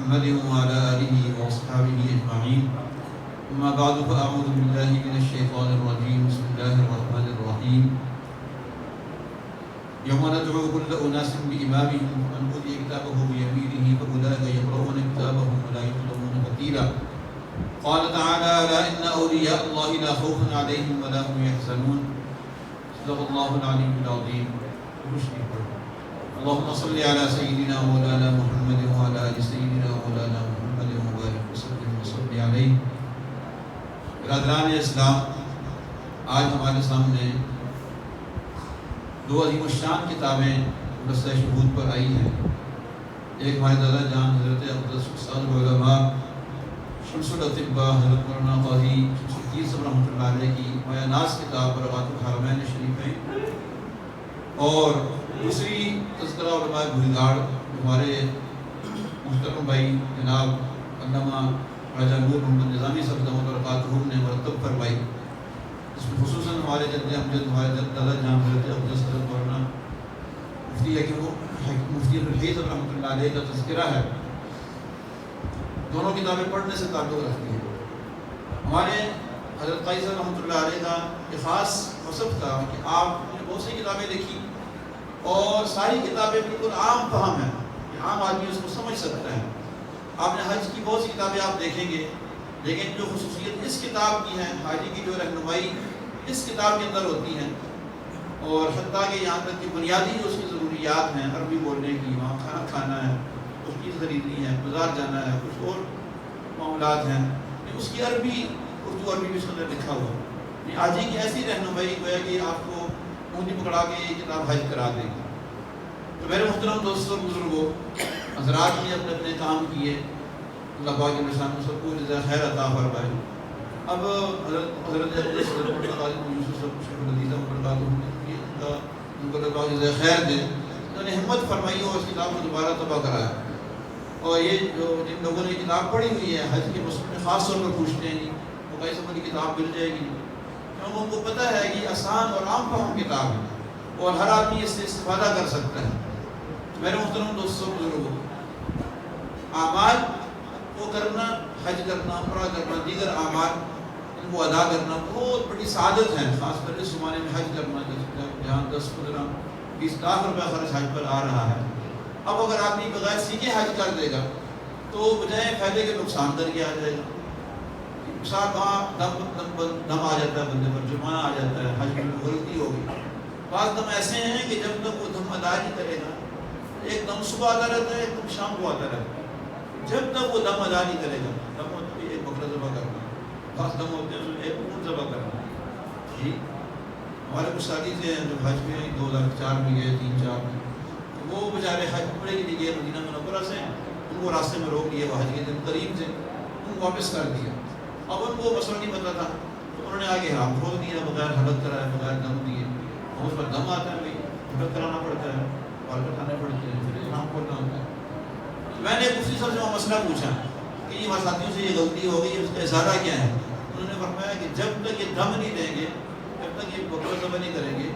محمد وعلى آله وأصحابه أجمعين. أما بعد فأعوذ بالله من الشيطان الرجيم. بسم الله الرحمن الرحيم. يوم ندعو كل أناس بإمامهم فمن أوتي كتابه بيمينه فأولئك يقرؤون كتابهم ولا يظلمون فتيلا. قال تعالى: ألا إن أولياء الله لا خوف عليهم ولا هم يحزنون. صدق الله العلي العظيم. اللهم صل على سيدنا مولانا محمد وعلى آل سيدنا مولانا محمد وبارك وسلم وصل علیہ. برادران اسلام، آج ہمارے سامنے دو عظیم الشان کتابیں رسہ شہود پر آئی ہیں. ایک ہمارے دادا جان حضرت اقدس استاد العلماء شمس الاطباء حضرت مولانا قاضی شمس الدین صاحب رحمۃ اللہ علیہ کی مایہ ناز کتاب برکات الحرمین شریفین، اور دوسری تذکرہ علماء بھوریگاڑ ہمارے محترم بھائی جناب علامہ راجہ نور محمد نظامی صاحب دامت برکاتہ نے مرتب فرمائی، اس میں خصوصاً ہمارے جد امجد ہمارے دادا جان حضرت اقدس حضرت مولانا مفتی الحیض رحمۃ اللہ علیہ کا تذکرہ ہے. دونوں کتابیں پڑھنے سے تعلق رکھتی ہیں. ہمارے حضرت قاضی صاحب رحمۃ اللہ علیہ کا ایک خاص وصف تھا کہ آپ نے بہت سی کتابیں لکھی اور ساری کتابیں بالکل عام فہم ہیں کہ عام آدمی اس کو سمجھ سکتا ہے. آپ نے حج کی بہت سی کتابیں آپ دیکھیں گے، لیکن جو خصوصیت اس کتاب کی ہے، حاجی کی جو رہنمائی اس کتاب کے اندر ہوتی ہیں، اور حتیٰ کہ یہاں تک کہ بنیادی جو اس کی ضروریات ہیں، عربی بولنے کی، وہاں کھانا کھانا ہے، کچھ چیز خریدنی ہے، بازار جانا ہے، کچھ اور معاملات ہیں، اس کی عربی اردو عربی بھی اس کے اندر لکھا ہوا ہے. حاجی کی ایسی رہنمائی گویا کہ آپ کو اونگلی پکڑا کے یہ کتاب حج کرا دے گی. تو میرے محترم دوستوں بزرگوں، حضرات نے اپنے اپنے کام کیے، اللہ پاک کے نشان سب کو جزائے خیر عطا فرمائے. اب حضرت ان کو اللہ جزائے خیر دے، انہوں نے ہمت فرمائی اور اس کتاب کو دوبارہ طبع کرایا. اور یہ جو جن لوگوں نے کتاب پڑھی ہوئی ہے حج کے مسئلے میں خاص طور پر پوچھتے ہیں وہ کئی سب کی کتاب مل جائے گی، کیونکہ ان کو پتہ ہے کہ آسان اور عام فہم کتاب ہے اور ہر آدمی اس سے استفادہ کر سکتا ہے. میرے محترم دوستوں بزرگوں، اعمال کو کرنا، حج کرنا، عمرہ کرنا، دیگر اعمال ان کو ادا کرنا بہت بڑی سعادت ہے. خاص کر اس زمانے میں حج کرنا جہاں 10-15-20 لاکھ روپے خرچ حج پر آ رہا ہے. اب اگر آدمی بغیر سیکھے حج کر دے گا تو بجائے فائدے کے نقصان کر کے آ جائے گا. مثال وہاں دم آ جاتا ہے، بندے پر جرمانہ آ جاتا ہے، حج میں غلطی ہوگی. بعض دم ایسے ہیں کہ جب تک وہ دم ادا نہیں کرے گا، ایک دم صبح آتا رہتا ہے، ایک دم شام کو آتا رہتا ہے. جب تک وہ دم ادا نہیں کرے گا، دم ہوتا ہے ایک بکرا ذبح کرنا، بعض دم ہوتے ہیں ایک اونٹ ذبح کرنا. جی ہمارے کچھ ساتھی تھے جو حج میں 2004 میں گئے، 3-4 میں، وہ بیچارے حج عمرے کے لیے گئے مدینہ منورہ سے، ان کو راستے میں روک لیا، وہ حج کے دن قریب تھے، ان کو واپس کر دیا. اب ان کو مسئلہ نہیں پتا تھا تو انہوں نے آگے حرام کھول دیا بغیر حلق کرائے، بغیر دم دیے. اور اس پر دم آتا ہے بھائی، حلق کرانا پڑتا ہے، بال کٹانے پڑتے ہیں، پھر حرام کھولنا ہوتا ہے. میں نے مفتی صاحب سے وہ مسئلہ پوچھا کہ یہ ہمارے ساتھیوں سے یہ غلطی ہو گئی، اس کا اشارہ کیا ہے؟ انہوں نے فرمایا کہ جب تک یہ دم نہیں دیں گے، جب تک یہ بکرا ذبح نہیں کریں گے،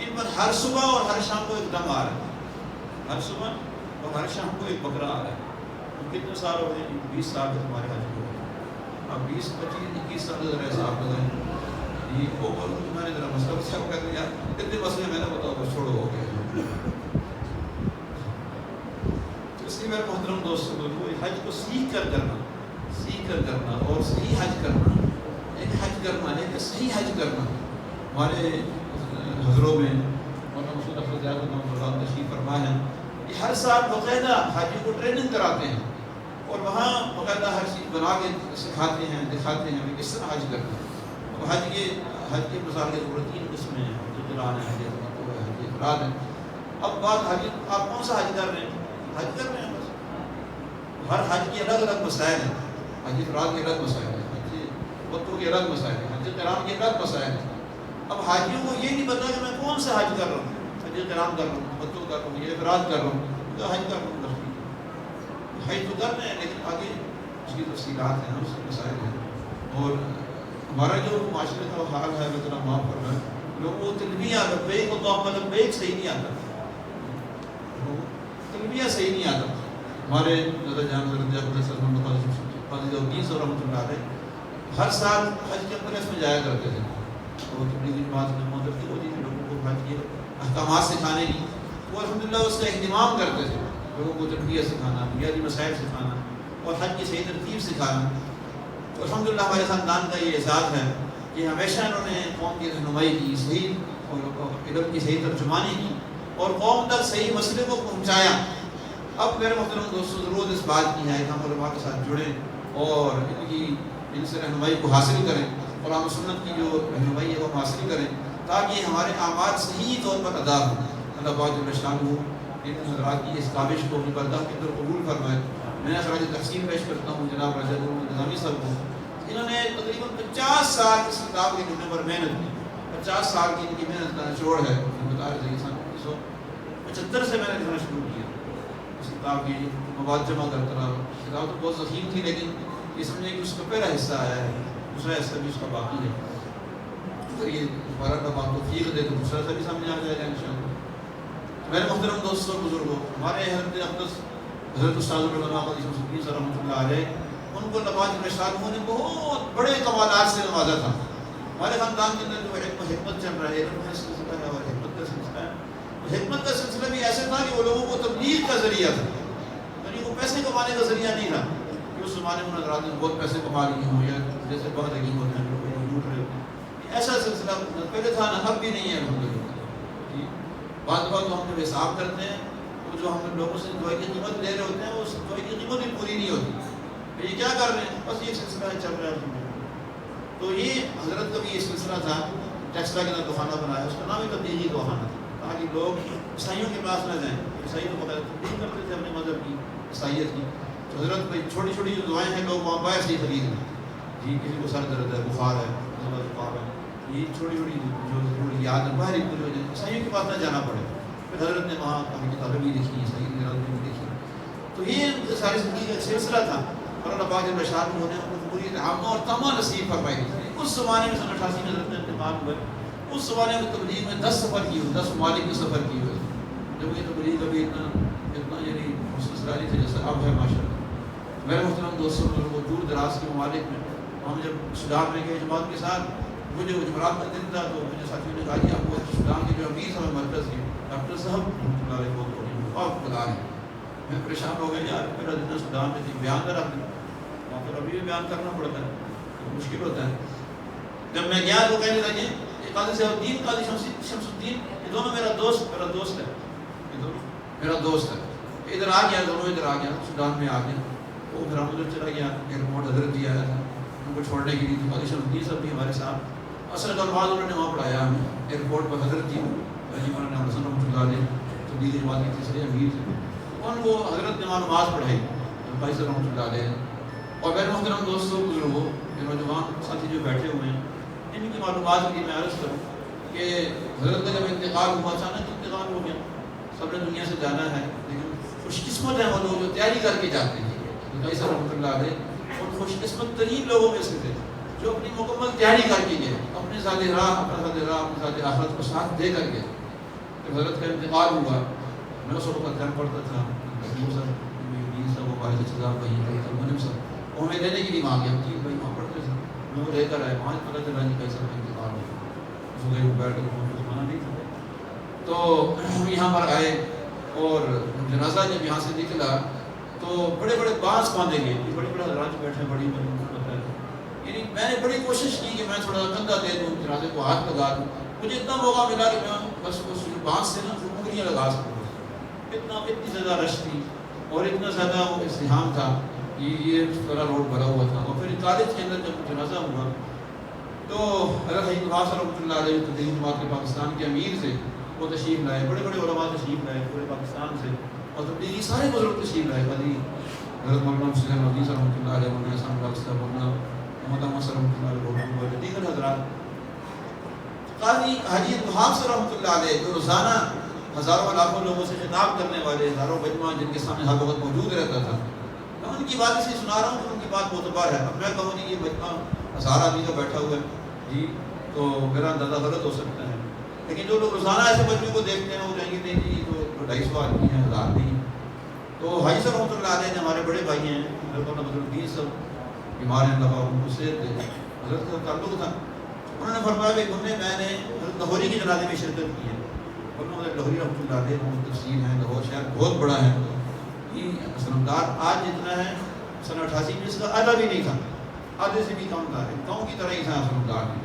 ان پر ہر صبح اور ہر شام کو ایک دم آ رہا ہے. ہر صبح اور ہر شام کو ایک بکرا آ رہا ہے. کتنے سال ہو گئے؟ 20 سال تک ہمارے حج کو. اب 20-25-21 سال ذرا حساب لگائیں. یہ میں نے ذرا مسئلہ صاحب کر دیا، کتنے مسئلے میں نے بتاؤ بس چھوڑو ہو گئے. اس لیے میرے محترم دوستوں کو حج کو سیکھ کر کرنا اور صحیح حج کرنا، ایک حج کرنا ایک صحیح حج کرنا. ہمارے حضروں میں مولانا مسعود احمد تشریف فرما ہے، یہ ہر سال باقاعدہ حاجی کو ٹریننگ کراتے ہیں اور وہاں باقاعدہ ہر چیز بنا کے سکھاتے ہیں، دکھاتے ہیں کہ کس طرح حج کرنا ہے. حج کے مثال کے ضرورت 3 قسمیں ہیں: حج قران ہے، حج تمتع ہے، حج افراد ہے. اب بات حج، آپ کون سا حج کر رہے ہیں؟ حج کر رہے ہیں بس. ہر حج کی الگ الگ مسائل ہیں. حج افراد کے الگ مسائل ہیں، حج تمتع کے الگ مسائل ہیں، حج قران کے الگ مسائل ہیں. اب حاجیوں کو یہ نہیں پتا کہ میں کون سا حج کر رہا ہوں، حج قران کر رہا ہوں، تمتع کر رہا ہوں، یہ افراد کر رہا ہوں، یا حج کر رہا ہوں. حج تو کر رہے ہیں لیکن آگے اس کی تفصیلات ہیں، اس کے مسائل ہیں. اور ہمارا جو معاشرے کا حال ہے اللہ تعالیٰ معاف کر رہا ہے، لوگوں کو تلبیہ لبیک اللہم لبیک صحیح نہیں آتا، تلبیہ صحیح نہیں آتا. ہمارے دادا جان حضرت قاضی الدین صاحب رحمۃ اللہ علیہ ہر سال حج کے اندر اس میں جایا کرتے تھے. وہ تبلیغی جماعت میں موجود ہوتی تھی لوگوں کو حج کے احکامات سکھانے کی. وہ الحمدللہ اس کا اہتمام کرتے تھے, لوگوں کو تربیت سکھانا, بنیادی مسائل سکھانا اور حج کی صحیح ترتیب سکھانا. تو الحمدللہ ہمارے خاندان کا یہ اعزاز ہے کہ ہمیشہ انہوں نے قوم کی رہنمائی کی, صحیح اور علم کی صحیح ترجمانی کی اور قوم تک صحیح مسئلے کو پہنچایا. اب میرے محترم دوستوں ضرورت اس بات کی ہے کہ ہم علماء کے ساتھ جڑیں اور ان سے رہنمائی کو حاصل کریں, قرآن و سنت کی جو رہنمائی ہے وہ حاصل کریں تاکہ ہمارے اعمال صحیح طور پر ادا ہوں. اللہ پاک جل شانہ ان حضرات کی اس کاوش کو اپنی بارگاہ کے اندر قبول فرمائے. میں خراج تقسیم پیش کرتا ہوں جناب رجب النظامی صاحب کو. انہوں نے تقریباً 50 سال اس کتاب کے لکھنے پر محنت کی. 50 سال کی ان کی محنت کا نچوڑ ہے. بتا رہے تھے 1975 سے میں نے لکھنا شروع کیا. اس کتاب کی مواد جمع کرتا رہا. کتاب تو بہت ضخیم تھی لیکن یہ سمجھے کہ اس کا پہلا حصہ آیا ہے, دوسرا حصہ بھی اس کا باقی ہے. اگر یہ دوبارہ کا بات توفیق دے تو دوسرا حصہ بھی سامنے آ جائے گا انشاءاللہ. میرے محترم دوستوں بزرگوں, ہمارے حضرت اقدس حضرت استاد العلماء قاضی شمس الدین صاحب رحمۃ اللہ علیہ, ان کو اللہ پاک نے نے بہت بڑے کمالات سے نوازا تھا. ہمارے خاندان کے اندر جو حکمت چل رہا ہے, علم کا سلسلہ ہے اور حکمت کا سلسلہ ہے, حکمت کا سلسلہ بھی ایسے تھا کہ وہ لوگوں کو تبلیغ کا ذریعہ تھا, یعنی وہ پیسے کمانے کا ذریعہ نہیں تھا. اس زمانے میں حضرات نے بہت پیسے کما لیے ہوں یا جیسے بہت عجیب ہوتے ہیں لوگ لوٹ رہے ہوتے ہیں, ایسا سلسلہ پہلے تھا نہ, اب بھی نہیں ہے الحمدللہ. بعض بات تو ہم جب حساب کرتے ہیں تو جو ہم لوگوں سے دوائی کی قیمت لے رہے ہوتے ہیں اس دوائی کی قیمت بھی پوری نہیں ہوتی. یہ کیا کر رہے ہیں, بس یہ سلسلہ چل رہا ہے. تو یہ حضرت کا بھی یہ سلسلہ تھا. ٹیکسلا کے اندر دخانہ بنایا, اس کا نام ہی تبلیغی دخانہ تھا تاکہ لوگ عیسائیوں کے پاس نہ جائیں. عیسائی تو بغیر تبلیغ کرتے تھے اپنے مذہب کی, عیسائیت کی. تو حضرت بھائی چھوٹی چھوٹی جو دعائیں ہیں لوگ وہاں باہر سے ہی خرید لیں. جی کسی کو سر درد ہے, بخار ہے, زکام ہے, یہ چھوٹی چھوٹی جو ضروری یاد ہے باہر ہی پوری ہو جائے, عیسائیوں کے پاس نہ جانا پڑے. پھر حضرت نے وہاں کافی کتابیں بھی لکھی, عیسائی بھی لکھی. تو یہ ساری زندگی کا سلسلہ تھا اور اللہ پاک جل شانہ نے ان کو پوری عامہ اور تمام نصیب فرمائی. اس زمانے میں 88 میں حضرت نے انتقال ہوئے. اس زمانے میں تبلیغ میں 10 سفر کیے ہوئے, 10 ممالک میں سفر کیے ہوئے. جب یہ تبلیغ کبھی اتنا یعنی سلسلہ نہیں تھا جیسا اب ہے ماشاء اللہ. میرے محترم دوستوں, وہ دور دراز کے ممالک میں ہم جب سودان میں گئے جماعت کے ساتھ, مجھے جمعرات کا دن تھا تو مجھے ساتھیوں نے کہا کہ آپ کو سودان کے جو امیر صاحب مرکز کے ڈاکٹر صاحب بہت بتا رہے ہیں. میں پریشان ہو گیا یار, میرا دن سودان میں تھی, بیان کر رکھنا وہاں پر ابھی بھی بیان کرنا پڑتا ہے, مشکل ہوتا ہے. جب میں گیا تو کہنے لگے قاضی صاحب الدین, قاضی شمس الدین, یہ دونوں میرا دوست ہے, یہ دونوں میرا دوست ہے. ادھر آ گیا, دونوں ادھر آ گیا, سودان میں آ گیا. وہ پھر ہم ادھر چلا گیا, ایئرپورٹ حضرت بھی آیا تھا ان کو چھوڑنے کے لیے. تو قاضی شمس الدین صاحب بھی ہمارے ساتھ, اصل طلباء انہوں نے وہاں پڑھایا ہمیں. ایئرپورٹ پر حضرت جی مولانا حسن رحمۃ اللہ علیہ تبلیغی جماعت کے تیسرے امیر تھے, ان کو حضرت نے وہاں نماز پڑھائی قاضی صاحب رحمۃ اللہ علیہ. اور میرے محترم دوستوں بزرگوں, نوجوان ساتھی جو بیٹھے ہوئے ہیں, ان کی معلومات کے لیے میں عرض کروں کہ حضرت کا جب انتقال ہوا, اچانک انتقال ہو گیا. سب نے دنیا سے جانا ہے, لیکن خوش قسمت ہیں وہ لوگ جو تیاری کر کے جاتے ہیں. قاضی صاحب رحمۃ اللہ علیہ اور خوش قسمت ترین لوگوں میں سے تھے جو اپنی مکمل تیاری کر کے گئے, اپنے ذات راہ, اپنے ذات آخرت کو ساتھ دے کر گئے. جب حضرت کا انتقال ہوا, میں اس وقت گھر پڑتا تھا, وہ ہمیں لینے کے لیے وہاں گیا. جی بھائی وہاں پڑھتے تھے, میں وہ لے کر آئے. وہاں پتہ چلا کہ کیسا انتقال ہو, بیٹھ کر مانا نہیں تھا. تو ہم یہاں پر آئے اور جنازہ جب یہاں سے نکلا تو بڑے بڑے بانس باندھے گئے, بڑے بڑے حضرات بیٹھے, بڑی بڑی, یعنی میں نے بڑی کوشش کی کہ میں تھوڑا کندھا دے دوں, جنازے کو ہاتھ لگا دوں. مجھے اتنا موقع ملا کہ میں بس اس بانس سے نا انگلیاں لگا سکوں. اتنی زیادہ رش تھی اور اتنا زیادہ وہ ازدحام تھا کہ یہ سارا روڈ بھرا ہوا تھا. اور پھر کالج کے اندر جب جنازہ ہوا تو حضرت حجی نواز رحمۃ اللہ علیہ تبلیغی جماعت کے پاکستان کے امیر سے وہ تشریف لائے, بڑے بڑے علماء تشریف لائے پورے پاکستان سے, اور تبلیغی سارے بزرگ تشریف لائے. قاضی حضرت مولانا حسین الدین صاحب رحمۃ اللہ علیہ, مولانا احسان اللہ صاحب, مولانا محمد احمد صاحب رحمۃ اللہ علیہ, دیگر حضرات. قاضی حاجی وہاب صاحب رحمۃ اللہ علیہ جو روزانہ ہزاروں لاکھوں لوگوں سے خطاب کرنے والے, ہزاروں مجمع جن کے سامنے ہر وقت موجود رہتا تھا, میں ان کی بات سے سنا رہا ہوں کہ ان کی بات معتبر ہے. اب میں کہوں کہ یہ مجمع 1000 آدمی کا بیٹھا ہوا ہے جی, تو میرا اندازہ غلط ہو سکتا ہے. لیکن جو لوگ روزانہ ایسے مجمع کو دیکھتے ہیں وہ کہیں گے نہیں جی تو 250 آدمی ہیں, 1000 نہیں. تو حاجی صاحب رحمۃ اللہ علیہ ہمارے بڑے بھائی ہیں، حضرت الدین صاحب بیمار ہیں، اللہ ان کو صحت دے، حضرت کا تعلق تھا. انہوں نے فرمایا کہ میں نے حضرت لاہوری کے جنازے میں شرکت کی ہے. لاہوری رحمۃ اللہ علیہ تفسیر ہے، لاہور شہر بہت بڑا ہے. یہ حسنمدار آج جتنا ہے سن 88 میں اس کا آدھا بھی نہیں تھا، آدھے سے بھی کم تھا، گاؤں کی طرح ہی تھا حسنمدار.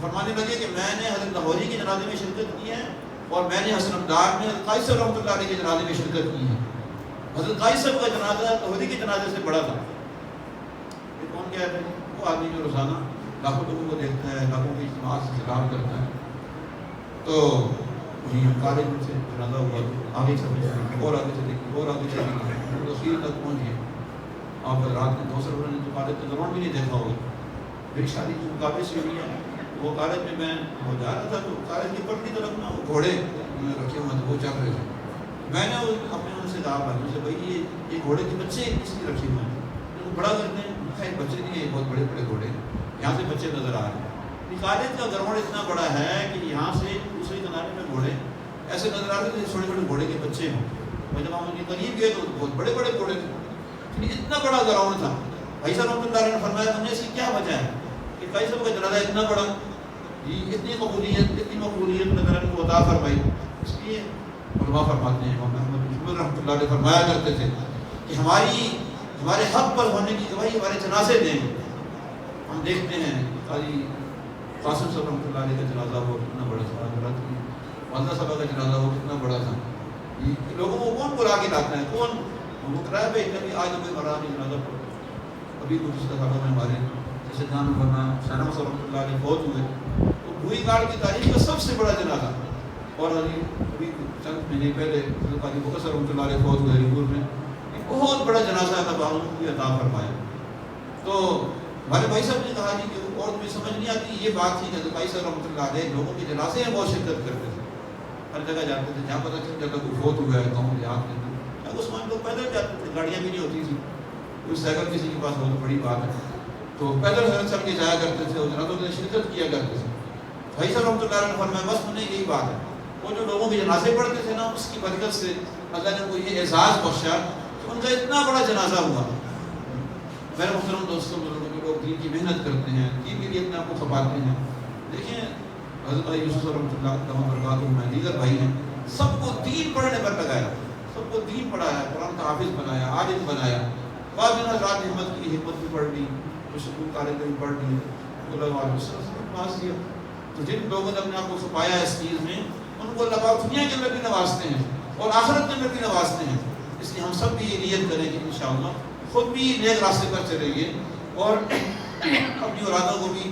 فرمانے لگے کہ میں نے حضرت لاہوری کے جنازے میں شرکت کی ہے اور میں نے حسنمدار میں حضرت قائد صاحب رحمۃ اللہ علیہ کے جنازے میں شرکت کی ہے. حضرت قائد صاحب کا جنازہ لاہوری کے جنازے سے بڑا تھا. یہ کون کہتے ہیں؟ وہ آدمی جو روزانہ لاکھوں لوگوں کو دیکھتا ہے، لاکھوں کے اجتماع سے خطاب کرتا ہے. تو وہیں کالج میں سے جنازہ ہوا تو آگے چلے اور آگے چلے گی اور آگے چلے گی، تفصیل تک پہنچ گئے. آپ رات میں 2 سروروں نے تو کالج کا گراؤنڈ بھی نہیں دیکھا ہوگا. میری شادی جو کالج سے ہوئی ہے، وہ کالج میں وہ جا رہا تھا تو کالج کی پٹلی طرف نا وہ گھوڑے رکھے ہوئے تھے، وہ چل رہے تھے. میں نے اپنے ان سے کہا بھائی سے، بھائی یہ گھوڑے کے بچے کس لیے رکھے ہوئے ہیں؟ بڑا کرتے ہیں، خیر بچے نہیں ہیں، بہت بڑے بڑے گھوڑے، یہاں سے بچے نظر آ رہے ہیں. کالج کا گراؤنڈ اتنا بڑا ہے کہ یہاں سے دوسرے کنارے میں گھوڑے ایسے نظر آ رہے تھے، چھوٹے چھوٹے گھوڑے کے بچے ہوں. اور جب ہم ان کے قریب گئے تو بہت بڑے بڑے گھوڑے تھے. اتنا بڑا گراؤنڈ تھا. بھائی صاحب رحمۃ اللہ علیہ نے فرمایا ہم نے اس کی کیا وجہ ہے کہ بھائی صاحب کا جنازہ اتنا بڑا، اتنی قبولیت اتنی مقبولیت نظر کو عطا فرمائی. اس لیے علماء فرماتے ہیں، امام احمد بن رحمۃ اللہ علیہ فرمایا کرتے تھے کہ ہمارے حق پر ہونے کی گواہی ہمارے جنازے دیں. ہم دیکھتے ہیں قاضی قاسم صاحب رحمۃ اللہ علیہ کا جنازہ ہو کتنا بڑا تھا، والدہ صاحبہ کا جنازہ ہو کتنا بڑا تھا. لوگوں کو کون بلا کے لاتا ہے؟ کون مکرائے بھائی کبھی آج کوئی مرا نہیں جنازہ پڑھو. ابھی کچھ اس طرح میں ہمارے جیسے جان ورنہ شاہنامہ صاحب رحمۃ اللہ علیہ فوت ہوئے تو بھوئی گاڑ کی تاریخ کا سب سے بڑا جنازہ. اور ابھی چند مہینے پہلے قاضی بکر صاحب رحمۃ اللہ علیہ فوت ہوئے علی پور میں، بہت بڑا جنازہ اللہ تعالیٰ کو بھی عطا فرمایا. تو ہمارے بھائی صاحب نے کہا جی کہ اور مجھے سمجھ نہیں آتی یہ بات تھی کہ بھائی صاحب رحمۃ اللہ علیہ لوگوں کے جنازے میں بہت شرکت کرتے تھے، ہر جگہ جاتے تھے. جہاں پتہ چل جاتا کوئی فوت ہوا ہے گاؤں دیہات میں تو عثمان لوگ پیدل جاتے تھے، گاڑیاں بھی نہیں ہوتی تھی، کوئی سائیکل کسی کے پاس بہت بڑی بات ہے، تو پیدل حضرت چل کے جایا کرتے تھے اور جنازوں میں شرکت کیا کرتے تھے. بھائی صاحب رحمۃ اللہ علیہ نے فرمایا بس انہیں یہی بات ہے، وہ جو لوگوں کے جنازے پڑھتے تھے نا اس کی برکت سے اللہ نے کو یہ اعزاز بخشا کہ ان کا اتنا بڑا جنازہ ہوا. میرے محترم دوستوں بزرگوں جو لوگ دین کی محنت کرتے ہیں، دین کے لیے اپنے آپ کو کھپاتے ہیں، دیکھیں حضرت یوسف رحمۃ اللہ وبرکاتہ میں دیگر بھائی ہیں، سب کو دین پڑھنے پر لگایا، سب کو دین پڑھایا، قرآن کا حافظ بنایا، عالم بنایا. بعض دن حضرات ہمت کی، حکمت بھی پڑھ لی، سکول طالب علم پڑھ لی، پاس دیا. تو جن لوگوں نے اپنے آپ کو چھپایا اس چیز میں ان کو اللہ پاک دنیا کے اندر بھی نوازتے ہیں اور آخرت کے اندر بھی نوازتے ہیں. اس لیے ہم سب بھی یہ نیت کریں کہ انشاءاللہ خود بھی نیک راستے پر چلیں گے اور اپنی اولادوں کو بھی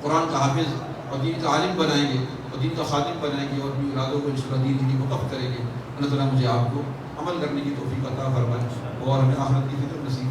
قرآن کا حافظ اور دین کا عالم بنائیں گے اور دین کا خادم بنائیں گے اور اپنی اولادوں کو انشاءاللہ دین کے لیے وقف کریں گے. اللہ تعالیٰ مجھے آپ کو عمل کرنے کی توفیق عطا فرمائے اور ہمیں آخرت کی فکر نصیب فرمائے.